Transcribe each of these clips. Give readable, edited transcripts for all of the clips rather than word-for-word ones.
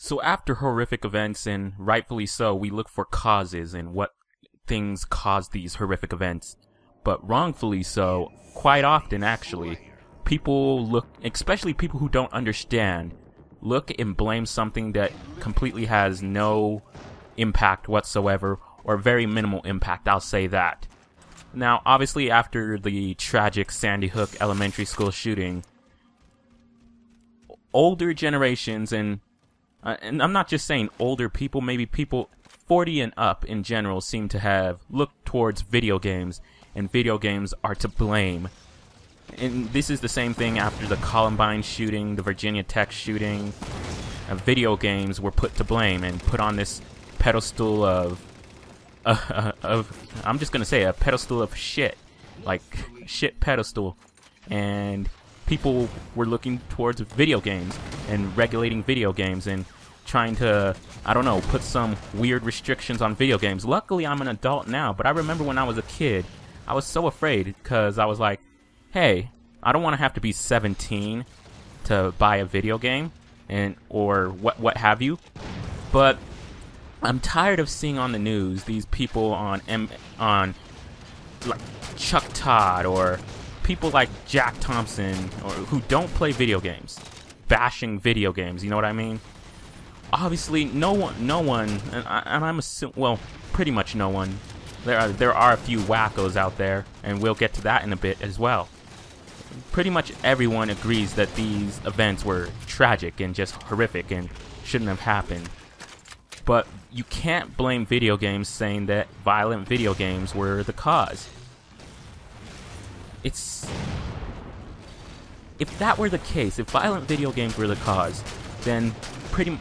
So after horrific events, and rightfully so, we look for causes and what things cause these horrific events. But wrongfully so, quite often actually, people look, especially people who don't understand, look and blame something that completely has no impact whatsoever, or very minimal impact, I'll say that. Now, obviously after the tragic Sandy Hook Elementary School shooting, older generations, and I'm not just saying older people, maybe people 40 and up in general, seem to have looked towards video games, and video games are to blame. And this is the same thing after the Columbine shooting, the Virginia Tech shooting. Video games were put to blame and put on this pedestal of I'm just gonna say a pedestal of shit, like shit pedestal, and people were looking towards video games and regulating video games and trying to, I don't know, put some weird restrictions on video games. Luckily, I'm an adult now, but I remember when I was a kid, I was so afraid because I was like, hey, I don't want to have to be 17 to buy a video game, and or what have you. But I'm tired of seeing on the news these people on like Chuck Todd or people like Jack Thompson, or who don't play video games, bashing video games. You know what I mean? Obviously, no one, and I'm assuming, well, pretty much no one. There are a few wackos out there, and we'll get to that in a bit as well. Pretty much everyone agrees that these events were tragic and just horrific and shouldn't have happened. But you can't blame video games saying that violent video games were the cause. If that were the case, if violent video games were the cause, then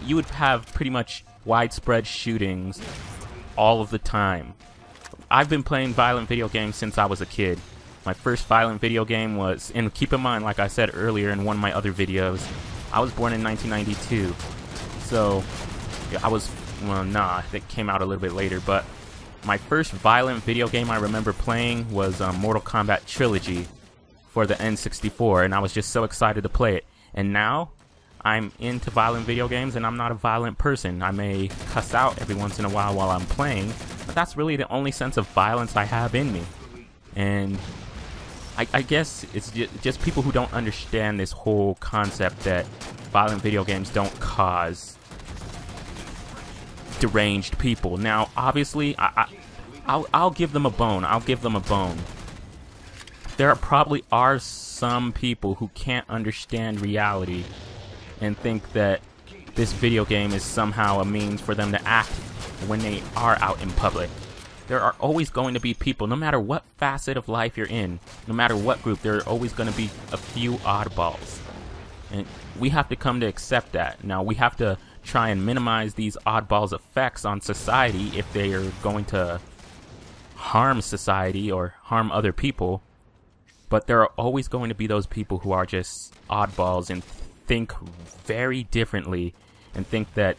you would have pretty much widespread shootings all of the time. I've been playing violent video games since I was a kid. My first violent video game was, and keep in mind, like I said earlier in one of my other videos, I was born in 1992. So, yeah, that came out a little bit later, but my first violent video game I remember playing was Mortal Kombat Trilogy for the N64, and I was just so excited to play it. And now, I'm into violent video games, and I'm not a violent person. I may cuss out every once in a while I'm playing, but that's really the only sense of violence I have in me. And I guess it's just people who don't understand this whole concept that violent video games don't cause deranged people. Now, obviously, I'll give them a bone. I'll give them a bone. There probably are some people who can't understand reality and think that this video game is somehow a means for them to act when they are out in public. There are always going to be people, no matter what facet of life you're in, no matter what group, there are always going to be a few oddballs. And we have to come to accept that. Now, we have to try and minimize these oddballs' effects on society if they are going to harm society or harm other people. But there are always going to be those people who are just oddballs and think very differently and think that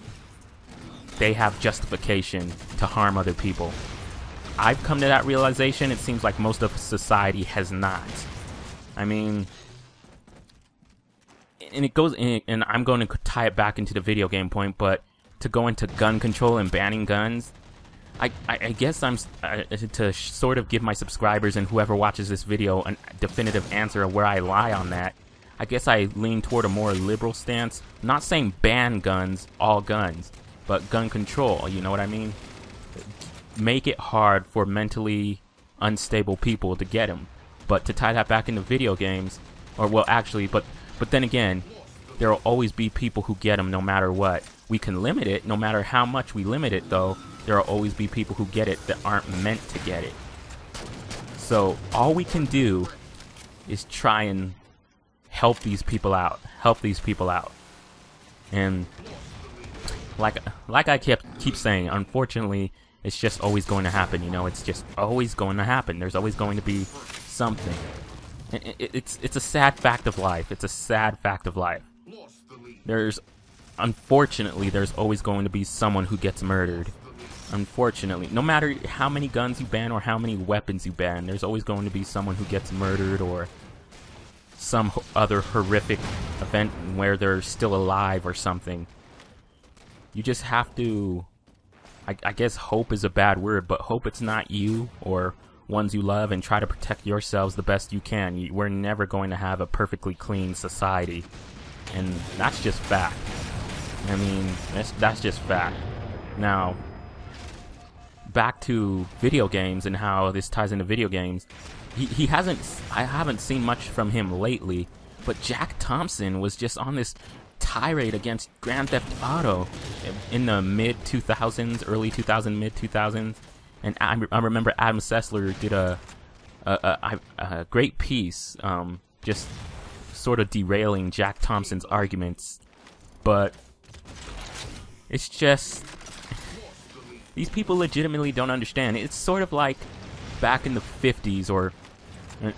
they have justification to harm other people. I've come to that realization. It seems like most of society has not. I mean, and it goes in, and I'm going to tie it back into the video game point, but to go into gun control and banning guns, I guess to sort of give my subscribers and whoever watches this video a definitive answer of where I lie on that. I guess I lean toward a more liberal stance. I'm not saying ban guns, all guns, but gun control, you know what I mean? Make it hard for mentally unstable people to get them. But to tie that back into video games, or well, actually, but then again, there will always be people who get them no matter what. We can limit it, no matter how much we limit it, though. There will always be people who get it that aren't meant to get it. So all we can do is try and help these people out. Help these people out. And like I keep saying, unfortunately, it's just always going to happen, you know. It's just always going to happen. There's always going to be something. And it's a sad fact of life. It's a sad fact of life. Unfortunately, there's always going to be someone who gets murdered. Unfortunately, no matter how many guns you ban or how many weapons you ban, there's always going to be someone who gets murdered or some other horrific event where they're still alive or something. you just have to, I guess hope is a bad word, but hope it's not you or ones you love, and try to protect yourselves the best you can. We're never going to have a perfectly clean society, and that's just fact. I mean, that's just fact. Now, back to video games and how this ties into video games. He hasn't, I haven't seen much from him lately, but Jack Thompson was just on this tirade against Grand Theft Auto in the mid-2000s, early 2000s, mid-2000s. And I remember Adam Sessler did a great piece, just sort of derailing Jack Thompson's arguments. But it's just, these people legitimately don't understand. It's sort of like back in the 50s, or,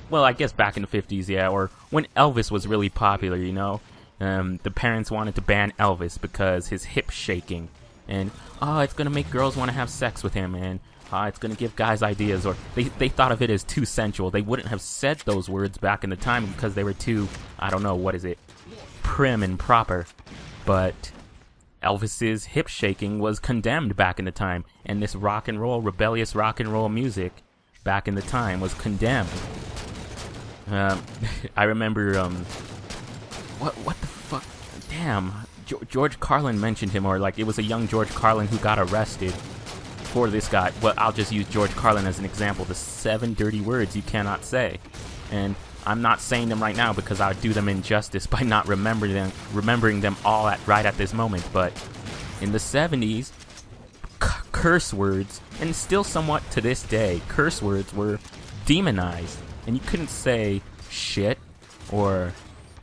well, I guess back in the 50s, yeah, or when Elvis was really popular, you know? The parents wanted to ban Elvis because his hip shaking, and, oh, it's gonna make girls want to have sex with him, and it's gonna give guys ideas, or they thought of it as too sensual. They wouldn't have said those words back in the time because they were too, I don't know, what is it, prim and proper. But Elvis's hip shaking was condemned back in the time, and this rock and roll, rebellious rock and roll music back in the time was condemned. I remember, what the fuck, damn, George Carlin mentioned him, or like it was a young George Carlin who got arrested for this guy. Well, I'll just use George Carlin as an example. The 7 dirty words you cannot say. And I'm not saying them right now because I would do them injustice by not remembering them all right at this moment. But in the 70s, curse words, and still somewhat to this day, curse words were demonized. And you couldn't say shit or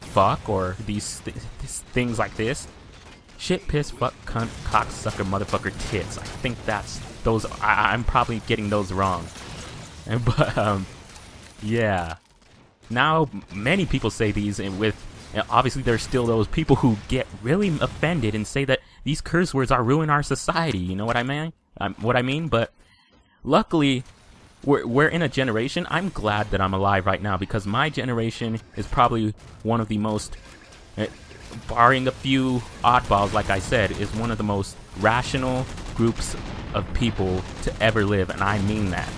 fuck or these things like this. Shit, piss, fuck, cunt, cocksucker, motherfucker, tits. I think that's those. I'm probably getting those wrong. But yeah. Now many people say these, and obviously there's still those people who get really offended and say that these curse words are ruining our society. You know what I mean? But luckily, we're in a generation. I'm glad that I'm alive right now, because my generation is probably one of the most, barring a few oddballs, like I said, is one of the most rational groups of people to ever live, and I mean that.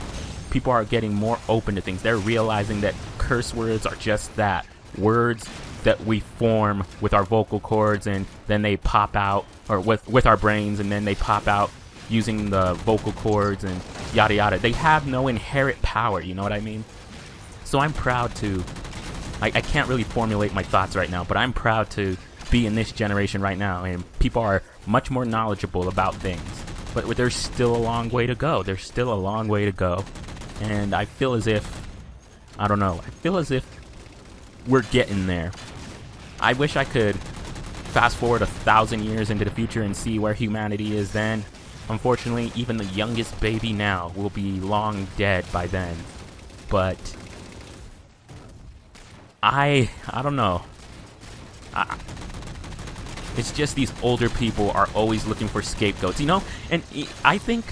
People are getting more open to things. They're realizing that curse words are just that. Words that we form with our vocal cords, and then they pop out, or with our brains, and then they pop out using the vocal cords and yada yada. They have no inherent power, you know what I mean? So I'm proud to, I can't really formulate my thoughts right now, but I'm proud to be in this generation right now, and people are much more knowledgeable about things. But there's still a long way to go. There's still a long way to go. And I feel as if, I don't know, I feel as if we're getting there. I wish I could fast forward 1,000 years into the future and see where humanity is then. Unfortunately, even the youngest baby now will be long dead by then. But I don't know. It's just these older people are always looking for scapegoats, you know? And I think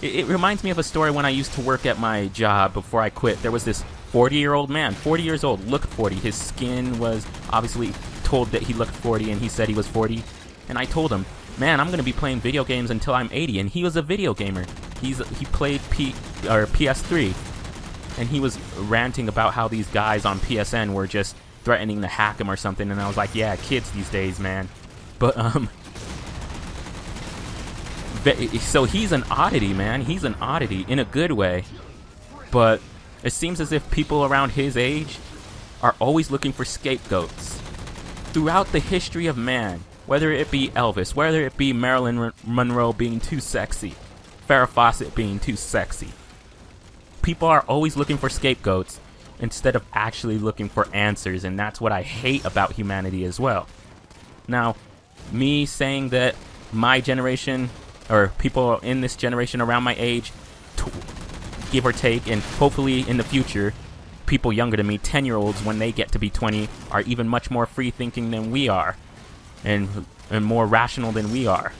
it reminds me of a story when I used to work at my job before I quit. There was this 40-year-old man, 40 years old, looked 40. His skin was obviously told that he looked 40, and he said he was 40. And I told him, man, I'm going to be playing video games until I'm 80. And he was a video gamer. He played PS3. And he was ranting about how these guys on PSN were just threatening to hack him or something. And I was like, yeah, kids these days, man. But, so he's an oddity, man. He's an oddity in a good way. But it seems as if people around his age are always looking for scapegoats. Throughout the history of man, whether it be Elvis, whether it be Marilyn Monroe being too sexy, Farrah Fawcett being too sexy, people are always looking for scapegoats instead of actually looking for answers, and that's what I hate about humanity as well. Now, me saying that my generation, or people in this generation around my age, give or take, and hopefully in the future, people younger than me, 10-year-olds, when they get to be 20, are even much more free-thinking than we are, and more rational than we are.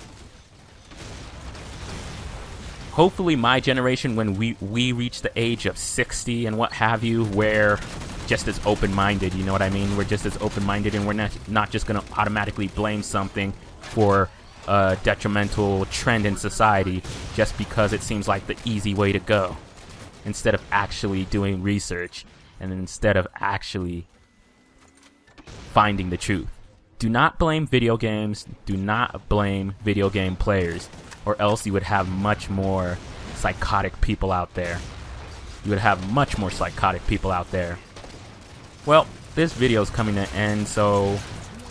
Hopefully my generation, when we reach the age of 60 and what have you, we're just as open-minded, you know what I mean? We're just as open-minded, and we're not just going to automatically blame something for a detrimental trend in society just because it seems like the easy way to go, instead of actually doing research and instead of actually finding the truth. Do not blame video games, do not blame video game players, or else you would have much more psychotic people out there. You would have much more psychotic people out there. Well, this video is coming to an end, so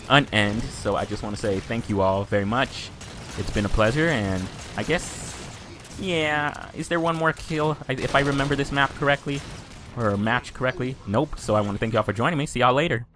I just want to say thank you all very much. It's been a pleasure, and I guess, yeah, is there one more kill if I remember this map correctly? Or match correctly? Nope, so I want to thank y'all for joining me. See y'all later.